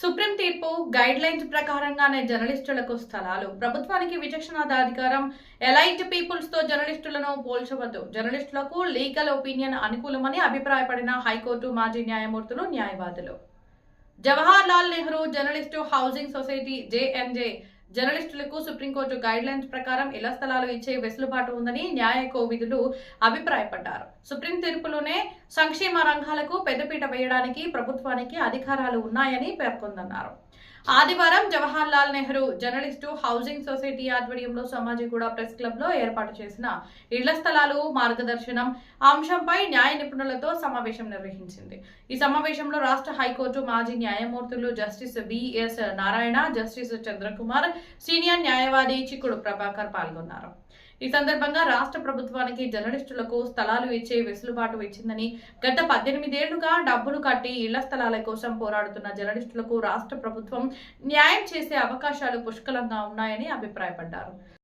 Supreme తీర్పు guide lines ప్రకారంగానే జర్నలిస్టులకు స్థలాలు. ప్రభుత్వానికి విచక్షణాధికారం. ఎలైట్ పీపుల్స్ తో జర్నలిస్టులను పోల్చవద్దు. జర్నలిస్టులకు లీగల్ ఒపీనియన్ అనుకూలమని అభిప్రాయపడిన హైకోర్టు మాజీ న్యాయమూర్తులు, న్యాయవాదులు. Jawahar Lal Nehru journalist housing society JNJ జర్నలిస్టులకు సుప్రీంకోర్టు గైడ్ లైన్స్ ప్రకారం ఇళ్ల స్థలాలు ఇచ్చే వెసులుబాటు ఉందని న్యాయ కోవిదులు అభిప్రాయపడ్డారు. సుప్రీం తీర్పులోనే సంక్షేమ రంగాలకు పెద్దపీట వేయడానికి ప్రభుత్వానికి అధికారాలు ఉన్నాయని పేర్కొందన్నారు. ఆదివారం Jawahar Lal Nehru journalist housing society ఆధ్వర్యంలో సమాజిగూడ ప్రెస్ క్లబ్ లో ఏర్పాటు చేసిన ఇళ్ల స్థలాలు మార్గదర్శనం అంశంపై న్యాయ నిపుణులతో సమావేశం నిర్వహించింది. ఈ సమావేశంలో రాష్ట్ర హైకోర్టు మాజీ న్యాయమూర్తులు justice B S Narayana, justice Chandrakumar, senior న్యాయవాది చిక్కుడు ప్రభాకర్ పాల్గొన్నారు. ఈ సందర్భంగా రాష్ట్ర ప్రభుత్వానికి జర్నలిస్టులకు స్థలాలు ఇచ్చే వెసులుబాటు ఇచ్చిందని, గత 18 ఏళ్లుగా డబ్బులు కట్టి ఇళ్ల స్థలాల కోసం పోరాడుతున్న జర్నలిస్టులకు రాష్ట్ర ప్రభుత్వం న్యాయం చేసే అవకాశాలు పుష్కలంగా ఉన్నాయని అభిప్రాయపడ్డారు.